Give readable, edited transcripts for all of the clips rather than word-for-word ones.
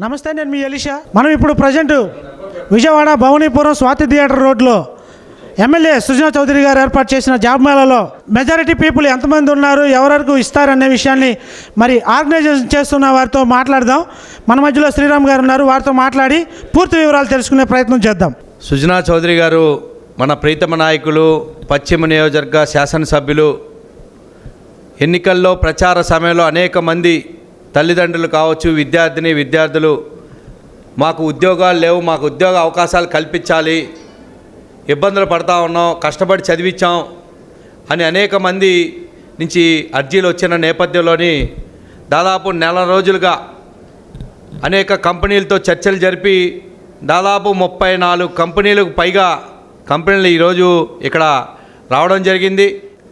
నమస్తే, నేను మీ ఎలిషా. మనం ఇప్పుడు ప్రజెంట్ విజయవాడ భవానీపురం స్వాతి థియేటర్ రోడ్లో ఎమ్మెల్యే సుజనా చౌదరి గారు ఏర్పాటు చేసిన జాబ్ మేళాలో మెజారిటీ పీపుల్ ఎంతమంది ఉన్నారు, ఎవరెవరికి ఇస్తారనే విషయాన్ని మరి ఆర్గనైజేషన్ చేస్తున్న వారితో మాట్లాడదాం. మన మధ్యలో శ్రీరామ్ గారు ఉన్నారు, వారితో మాట్లాడి పూర్తి వివరాలు తెలుసుకునే ప్రయత్నం చేద్దాం. సుజనా చౌదరి గారు మన ప్రీతమ నాయకులు, పశ్చిమ నియోజకవర్గ శాసనసభ్యులు. ఎన్నికల్లో ప్రచార సమయంలో అనేక మంది తల్లిదండ్రులు కావచ్చు, విద్యార్థులు మాకు ఉద్యోగాలు లేవు, మాకు ఉద్యోగ అవకాశాలు కల్పించాలి, ఇబ్బందులు పడతా ఉన్నాం, కష్టపడి చదివించాం అని అనేక మంది నుంచి అర్జీలు వచ్చిన నేపథ్యంలోని దాదాపు నెల రోజులుగా అనేక కంపెనీలతో చర్చలు జరిపి దాదాపు 34 కంపెనీలకు పైగా కంపెనీలు ఈరోజు ఇక్కడ రావడం జరిగింది.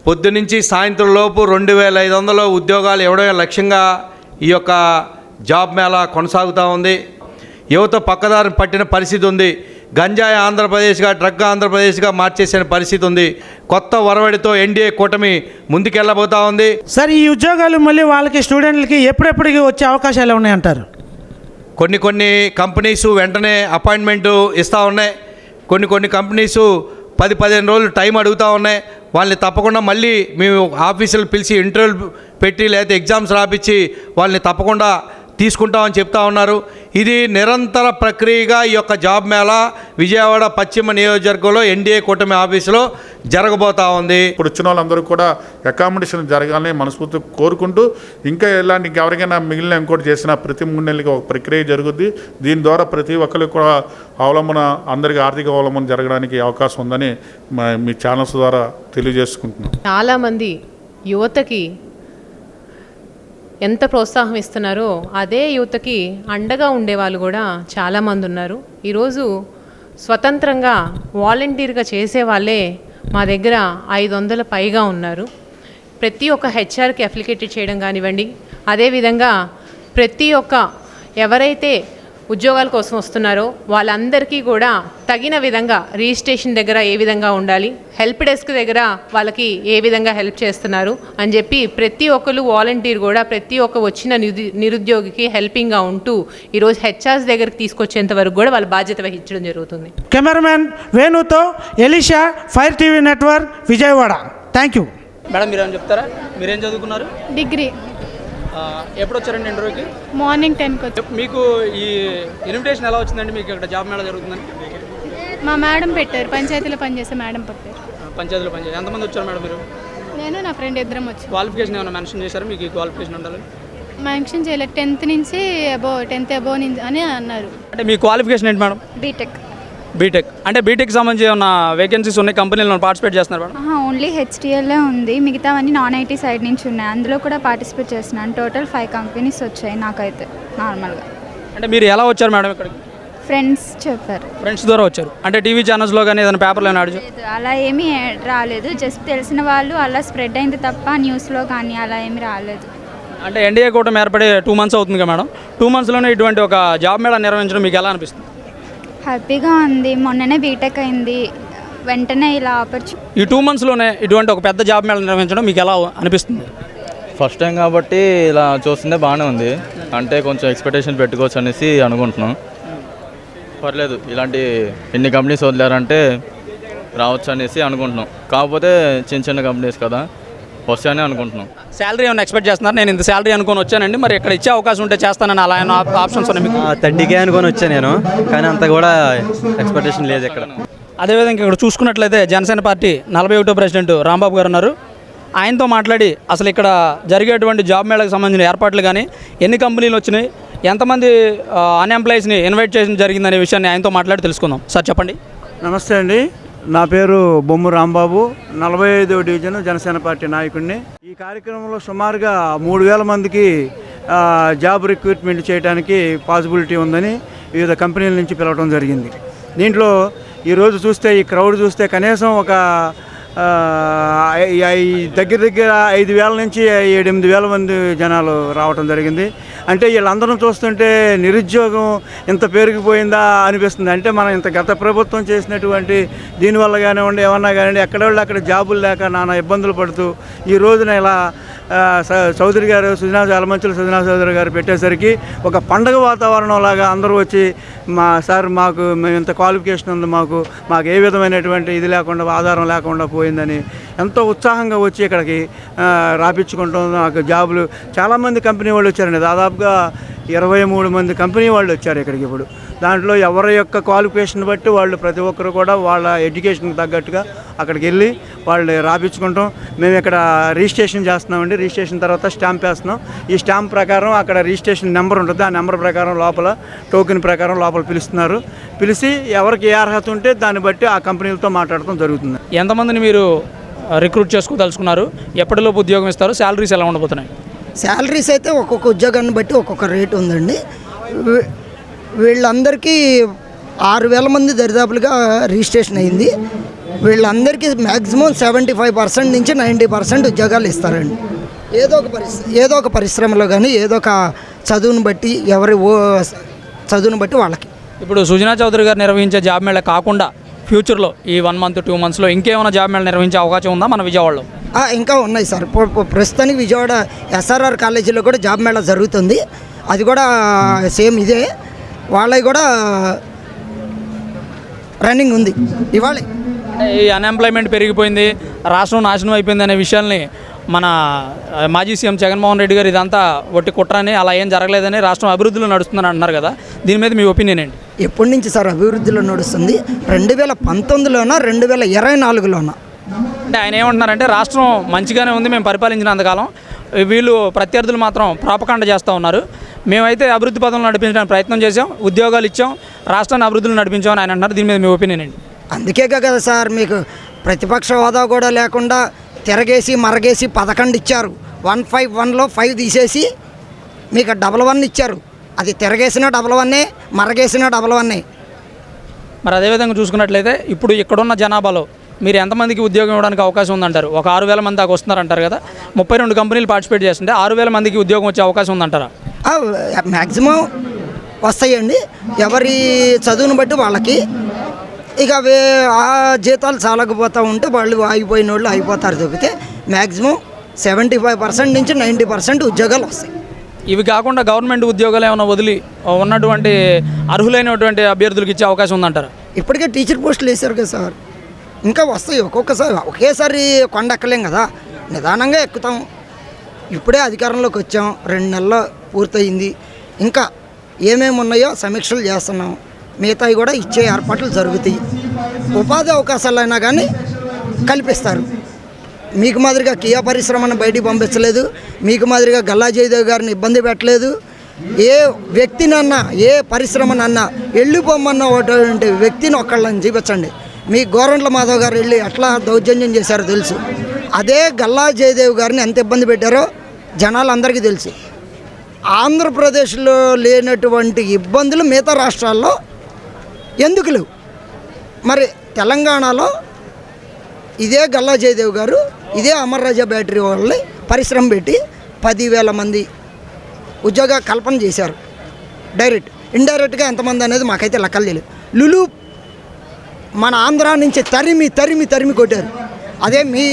పొద్దునుంచి సాయంత్రం లోపు 2500 ఉద్యోగాలు ఇవ్వడమే లక్ష్యంగా ఈ యొక్క జాబ్ మేళా కొనసాగుతూ ఉంది. యువత పక్కదారిని పట్టిన పరిస్థితి ఉంది. గంజాయి ఆంధ్రప్రదేశ్గా, డ్రగ్ ఆంధ్రప్రదేశ్గా మార్చేసిన పరిస్థితి ఉంది. కొత్త వరవడితో ఎన్డీఏ కూటమి ముందుకెళ్ళబోతూ ఉంది. సార్, ఈ ఉద్యోగాలు మళ్ళీ వాళ్ళకి స్టూడెంట్లకి ఎప్పుడెప్పటికి వచ్చే అవకాశాలు ఉన్నాయంటారు? కొన్ని కంపెనీస్ వెంటనే అపాయింట్మెంటు ఇస్తూ ఉన్నాయి. కొన్ని కంపెనీసు 10-15 రోజులు టైం అడుగుతూ ఉన్నాయి. వాళ్ళని తప్పకుండా మళ్ళీ మేము ఆఫీసులు పిలిచి ఇంటర్వ్యూలు పెట్టి లేకపోతే ఎగ్జామ్స్ రాపించి వాళ్ళని తప్పకుండా తీసుకుంటామని చెప్తా ఉన్నారు. ఇది నిరంతర ప్రక్రియగా ఈ యొక్క జాబ్ మేళా విజయవాడ పశ్చిమ నియోజకవర్గంలో ఎన్డీఏ కూటమి ఆఫీసులో జరగబోతూ ఉంది. ఇప్పుడు వచ్చిన వాళ్ళందరూ కూడా అకామిడేషన్ జరగాలని మనస్ఫూర్తి కోరుకుంటూ, ఇంకా ఇలాంటి ఎవరికైనా మిగిలిన ఇంకోటి చేసిన ప్రతి 3 నెలలకి ఒక ప్రక్రియ జరుగుద్ది. దీని ద్వారా ప్రతి ఒక్కరికి కూడా అవలంబన, అందరికీ ఆర్థిక అవలంబన జరగడానికి అవకాశం ఉందని మీ ఛానల్స్ ద్వారా తెలియజేసుకుంటున్నాం. చాలామంది యువతకి ఎంత ప్రోత్సాహం ఇస్తున్నారో అదే యువతకి అండగా ఉండేవాళ్ళు కూడా చాలామంది ఉన్నారు. ఈరోజు స్వతంత్రంగా వాలంటీర్గా చేసే వాళ్ళే మా దగ్గర 500 పైగా ఉన్నారు. ప్రతి ఒక్క హెచ్ఆర్కి అప్లికేటెడ్ చేయడం కానివ్వండి, అదేవిధంగా ప్రతి ఒక్క ఎవరైతే ఉద్యోగాల కోసం వస్తున్నారో వాళ్ళందరికీ కూడా తగిన విధంగా రిజిస్ట్రేషన్ దగ్గర ఏ విధంగా ఉండాలి, హెల్ప్ డెస్క్ దగ్గర వాళ్ళకి ఏ విధంగా హెల్ప్ చేస్తున్నారు అని చెప్పి ప్రతి ఒక్కరు వాలంటీర్ కూడా ప్రతి ఒక్క వచ్చిన నిరుద్యోగికి హెల్పింగ్గా ఉంటూ ఈరోజు హెచ్ఆర్స్ దగ్గరికి తీసుకొచ్చేంత వరకు కూడా వాళ్ళ బాధ్యత వహించడం జరుగుతుంది. కెమెరామెన్ వేణుతో Elisha, fire TV network, Vijayawada. Thank you. Madam, మీరేం చెప్తారా? మీరేం చదువుకున్నారు? డిగ్రీ. ఎప్పుడు వచ్చారండి ఇంటర్వ్యూకి? మార్నింగ్ 10కి వచ్చి. మీకు ఈ ఇన్విటేషన్ ఎలా వచ్చిందండి? మీకు ఇక్కడ జాబ్ మేళా జరుగుతుందని మా మేడం పెట్టారు, పంచాయతీలో పనిచేసే మేడం పెట్టారు. పంచాయతీలో పనిచేసి ఎంతమంది వచ్చారు మేడం మీరు? నేను నా ఫ్రెండ్ ఇద్దరం వచ్చి. క్వాలిఫికేషన్ ఏమైనా మెన్షన్ చేశారు? మీకు ఈ క్వాలిఫికేషన్ ఉండాలి మెన్షన్ చేయలేదు. 10th నుంచి టెన్త్ అబోవ్ నుంచి అని అన్నారు. అంటే మీ క్వాలిఫికేషన్ ఏంటి మేడం? బీటెక్. అంటే బీటెక్ సంబంధించి ఏమన్నా వేకెన్సీస్ ఉన్నాయి, కంపెనీలో పార్టిసిపేట్ చేస్తున్నారు మేడం? ఓన్లీ హెచ్టిఎల్లో ఉంది, మిగతావన్నీ నాన్ ఐటీ సైడ్ నుంచి ఉన్నాయి. అందులో కూడా పార్టిసిపేట్ చేస్తున్నాను. టోటల్ 5 కంపెనీస్ వచ్చాయి నాకైతే నార్మల్గా. అంటే మీరు ఎలా వచ్చారు మేడం ఇక్కడికి? ఫ్రెండ్స్ చెప్పారు. ఫ్రెండ్స్ ద్వారా వచ్చారు. అంటే టీవీ ఛానల్స్లో కానీ ఏదైనా పేపర్లో అడిగి? అలా ఏమీ రాలేదు, జస్ట్ తెలిసిన వాళ్ళు అలా స్ప్రెడ్ అయింది తప్ప న్యూస్లో కానీ అలా ఏమీ రాలేదు. అంటే ఎన్డీఏ కూటమి ఏర్పడి 2 months అవుతుంది కదా మేడం, 2 monthsలోనే ఇటువంటి ఒక జాబ్ మేళా నిర్వహించడం మీకు ఎలా అనిపిస్తుంది? హ్యాపీగా ఉంది. మొన్ననే బీటెక్ అయింది, వెంటనే ఇలా ఆపర్చునిటీ. ఈ 2 monthsలోనే ఇటువంటి ఒక పెద్ద జాబ్ మేళా నిర్వహించడం మీకు ఎలా అనిపిస్తుంది? ఫస్ట్ టైం కాబట్టి ఇలా చూస్తుందే బాగానే ఉంది. అంటే కొంచెం ఎక్స్పెక్టేషన్ పెట్టుకోవచ్చు అనేసి అనుకుంటున్నాం. పర్లేదు, ఇలాంటి ఎన్ని కంపెనీస్ వదిలేరంటే రావచ్చు అనేసి అనుకుంటున్నాం. కాకపోతే చిన్న కంపెనీస్ కదా, వస్తాయని అనుకుంటున్నాం. శాలరీ ఏమైనా ఎక్స్పెక్ట్ చేస్తున్నారు? నేను ఇంత శాలరీ అనుకొని వచ్చానండి, మరి ఇక్కడ ఇచ్చే అవకాశం ఉంటే చేస్తానని అలా ఏమైనా ఆప్షన్స్ ఉన్నాయి మీకు? 30K అనుకొని వచ్చాను నేను, కానీ అంత కూడా ఎక్స్పెక్టేషన్ లేదు ఇక్కడ. అదేవిధంగా ఇక్కడ చూసుకున్నట్లయితే జనసేన పార్టీ 41వ ప్రెసిడెంట్ రాంబాబు గారు ఉన్నారు. ఆయనతో మాట్లాడి అసలు ఇక్కడ జరిగేటువంటి జాబ్ మేళకు సంబంధించిన ఏర్పాట్లు కానీ, ఎన్ని కంపెనీలు వచ్చినాయి, ఎంతమంది అన్ఎంప్లాయీస్ని ఇన్వైట్ చేయడం జరిగిందనే విషయాన్ని ఆయనతో మాట్లాడి తెలుసుకుందాం. సార్ చెప్పండి. నమస్తే అండి, నా పేరు బొమ్ము రాంబాబు, 45వ డివిజన్ జనసేన పార్టీ నాయకుడిని. ఈ కార్యక్రమంలో సుమారుగా 3000 మందికి జాబ్ రిక్రూట్మెంట్ చేయడానికి పాసిబిలిటీ ఉందని వివిధ కంపెనీల నుంచి పిలవడం జరిగింది. దీంట్లో ఈరోజు చూస్తే ఈ క్రౌడ్ చూస్తే కనీసం ఒక దగ్గర 5,000 నుంచి 7,000 మంది జనాలు రావటం జరిగింది. అంటే వీళ్ళందరం చూస్తుంటే నిరుద్యోగం ఇంత పెరిగిపోయిందా అనిపిస్తుంది. అంటే మనం ఇంత గత ప్రభుత్వం చేసినటువంటి దీనివల్ల కానివ్వండి, ఏమన్నా కానివ్వండి, ఎక్కడ వాళ్ళు అక్కడ జాబులు లేక నానా ఇబ్బందులు పడుతూ ఈ రోజున ఇలా చౌదరి గారు యలమంచుల సుజనా చౌదరి గారు పెట్టేసరికి ఒక పండగ వాతావరణం లాగా అందరూ వచ్చి మాకు మేము ఇంత క్వాలిఫికేషన్ ఉంది, మాకు ఏ విధమైనటువంటి ఇది లేకుండా ఆధారం లేకుండా పోయిందని ఎంతో ఉత్సాహంగా వచ్చి ఇక్కడికి రాపించుకుంటాం. నాకు జాబులు చాలామంది కంపెనీ వాళ్ళు వచ్చారండి, దాదాపుగా 23 మంది కంపెనీ వాళ్ళు వచ్చారు ఇక్కడికి. ఇప్పుడు దాంట్లో ఎవరి యొక్క క్వాలిఫికేషన్ బట్టి వాళ్ళు ప్రతి ఒక్కరు కూడా వాళ్ళ ఎడ్యుకేషన్కి తగ్గట్టుగా అక్కడికి వెళ్ళి వాళ్ళు రాపించుకుంటాం. మేము ఇక్కడ రిజిస్ట్రేషన్ చేస్తున్నామండి. రిజిస్ట్రేషన్ తర్వాత స్టాంప్ వేస్తున్నాం. ఈ స్టాంప్ ప్రకారం అక్కడ రిజిస్ట్రేషన్ నెంబర్ ఉంటుంది. ఆ నెంబర్ ప్రకారం లోపల టోకెన్ ప్రకారం లోపల పిలుస్తున్నారు. పిలిచి ఎవరికి ఏ అర్హత ఉంటే దాన్ని బట్టి ఆ కంపెనీలతో మాట్లాడటం జరుగుతుంది. ఎంతమందిని మీరు రిక్రూట్ చేసుకోదలుచుకున్నారు? ఎప్పటిలోపు ఉద్యోగం ఇస్తారు? శాలరీస్ ఎలా ఉండబోతున్నాయి? శాలరీస్ అయితే ఒక్కొక్క ఉద్యోగాన్ని బట్టి ఒక్కొక్క రేట్ ఉందండి. వీళ్ళందరికీ 6,000 మంది దరిదాపులుగా రిజిస్ట్రేషన్ అయింది. వీళ్ళందరికీ మ్యాక్సిమం 75% నుంచి 90% ఉద్యోగాలు ఇస్తారండి. ఏదో ఒక పరిశ్రమలో కానీ ఏదో ఒక చదువును బట్టి చదువును బట్టి వాళ్ళకి. ఇప్పుడు సుజనా చౌదరి గారు నిర్వహించే జాబ్ మేళ కాకుండా ఫ్యూచర్లో ఈ 1 మంత్ 2 మంత్స్లో ఇంకేమైనా జాబ్ మేళ నిర్వహించే అవకాశం ఉందా మన విజయవాడలో? ఇంకా ఉన్నాయి సార్. ప్రస్తుతానికి విజయవాడ SRR కాలేజీలో కూడా జాబ్ మేళా జరుగుతుంది. అది కూడా సేమ్ ఇదే, వాళ్ళవి కూడా రన్నింగ్ ఉంది ఇవాళ. ఈ అన్ఎంప్లాయ్మెంట్ పెరిగిపోయింది, రాష్ట్రం నాశనం అయిపోయింది అనే విషయాల్ని మన మాజీ సీఎం జగన్మోహన్ రెడ్డి గారు ఇదంతా ఒట్టి కుట్రని, అలా ఏం జరగలేదని రాష్ట్రం అభివృద్ధిలో నడుస్తుందని అంటున్నారు కదా, దీని మీద మీ ఒపీనియన్ ఏంటి? ఎప్పటి నుంచి సార్ అభివృద్ధిలో నడుస్తుంది? 2019లోనా 2024లోనా? అంటే ఆయన ఏమంటున్నారంటే రాష్ట్రం మంచిగానే ఉంది, మేము పరిపాలించినంతకాలం, వీళ్ళు ప్రత్యర్థులు మాత్రం ప్రాపకాండ చేస్తూ ఉన్నారు, మేమైతే అభివృద్ధి పదంలో నడిపించడానికి ప్రయత్నం చేసాం, ఉద్యోగాలు ఇచ్చాం, రాష్ట్రాన్ని అభివృద్ధిలో నడిపించామని ఆయన అంటున్నారు. దీని మీద మీ ఒపీనియన్ ఏంటి? అందుకే కదా సార్ మీకు ప్రతిపక్ష హోదా కూడా లేకుండా తిరగేసి మరగేసి 11 ఇచ్చారు. 151లో 5 తీసేసి మీకు 11 ఇచ్చారు. అది తిరగేసిన 11, మరగేసిన 11. మరి అదేవిధంగా చూసుకున్నట్లయితే ఇప్పుడు ఇక్కడున్న జనాభాలో మీరు ఎంతమందికి ఉద్యోగం ఇవ్వడానికి అవకాశం ఉందంటారు? ఒక 6,000 మంది దాకా వస్తున్నారంటారు కదా, 32 కంపెనీలు పార్టిసిపేట్ చేస్తుంటే 6,000 మందికి ఉద్యోగం వచ్చే అవకాశం ఉందంటారా? మ్యాక్సిమం వస్తాయండి, ఎవరి చదువును బట్టి వాళ్ళకి. ఇక ఆ జీతాలు చాలకపోతూ ఉంటే వాళ్ళు ఆగిపోయిన వాళ్ళు అయిపోతారు తప్పితే మ్యాక్సిమం 75% నుంచి 90% ఉద్యోగాలు వస్తాయి. ఇవి కాకుండా గవర్నమెంట్ ఉద్యోగాలు ఏమైనా వదిలి ఉన్నటువంటి అర్హులైనటువంటి అభ్యర్థులకు ఇచ్చే అవకాశం ఉందంటారా? ఇప్పటికే టీచర్ పోస్టులు వేశారు కదా సార్, ఇంకా వస్తాయి. ఒకేసారి కొండ ఎక్కలేం కదా, నిదానంగా ఎక్కుతాం. ఇప్పుడే అధికారంలోకి వచ్చాం, 2 నెలలు పూర్తయింది. ఇంకా ఏమేమి ఉన్నాయో సమీక్షలు చేస్తున్నాం, మిగతాయి కూడా ఇచ్చే ఏర్పాట్లు జరుగుతాయి. ఉపాధి అవకాశాలైనా కానీ కల్పిస్తారు. మీకు మాదిరిగా కియా పరిశ్రమను బయటికి పంపించలేదు, మీకు మాదిరిగా గల్లా జయదేవ్ గారిని ఇబ్బంది పెట్టలేదు. ఏ వ్యక్తినన్నా ఏ పరిశ్రమనన్నా వెళ్ళిపోమన్నటువంటి వ్యక్తిని ఒక్కళ్ళని చూపించండి. మీ గోరంట్ల మాధవ్ గారు వెళ్ళి ఎట్లా దౌర్జన్యం చేశారో తెలుసు. అదే గల్లా జయదేవ్ గారిని ఎంత ఇబ్బంది పెట్టారో జనాలందరికీ తెలుసు. ఆంధ్రప్రదేశ్లో లేనటువంటి ఇబ్బందులు మిగతా రాష్ట్రాల్లో ఎందుకు లేవు? మరి తెలంగాణలో ఇదే గల్లా జయదేవ్ గారు ఇదే అమర్ రాజా బ్యాటరీ వాళ్ళని పరిశ్రమ పెట్టి 10,000 మంది ఉద్యోగ కల్పన చేశారు. డైరెక్ట్ ఇండైరెక్ట్గా ఎంతమంది అనేది మాకైతే లెక్కలు తెలియదు. లులు మన ఆంధ్ర నుంచి తరిమి కొట్టారు. అదే మీ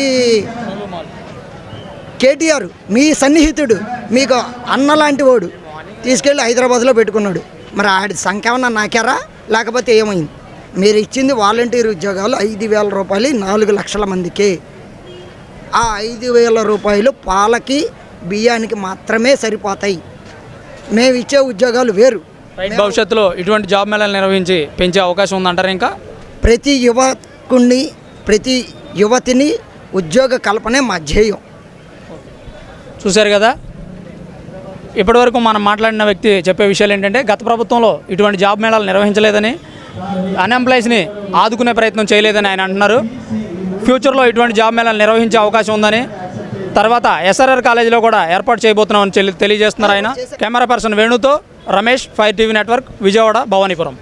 కేటీఆర్ మీ సన్నిహితుడు, మీకు అన్న లాంటి వాడు తీసుకెళ్ళి హైదరాబాద్లో పెట్టుకున్నాడు. మరి ఆడి సంఖ్య ఏమన్నా నాకారా లేకపోతే ఏమైంది? మీరు ఇచ్చింది వాలంటీర్ ఉద్యోగాలు 5,000 రూపాయలు 4 లక్షల మందికి. ఆ 5,000 రూపాయలు పాలకి బియ్యానికి మాత్రమే సరిపోతాయి. మేము ఇచ్చే ఉద్యోగాలు వేరు. భవిష్యత్తులో ఇటువంటి జాబ్ మేళాలు నిర్వహించి పెంచే అవకాశం ఉందంటారా? ఇంకా ప్రతి యువకుడిని ప్రతి యువతిని ఉద్యోగ కల్పనే మా ధ్యేయం. చూశారు కదా, ఇప్పటివరకు మనం మాట్లాడిన వ్యక్తి చెప్పే విషయాలు ఏంటంటే గత ప్రభుత్వంలో ఇటువంటి జాబ్ మేళాలు నిర్వహించలేదని, అన్ఎంప్లాయీస్ని ఆదుకునే ప్రయత్నం చేయలేదని ఆయన అంటున్నారు. ఫ్యూచర్లో ఇటువంటి జాబ్ మేళాలు నిర్వహించే అవకాశం ఉందని, తర్వాత SRR కాలేజీలో కూడా ఏర్పాటు చేయబోతున్నామని తెలియజేస్తున్నారు ఆయన. కెమెరా పర్సన్ వేణుతో Ramesh, fire TV network, Vijayawada, Bhavanipuram.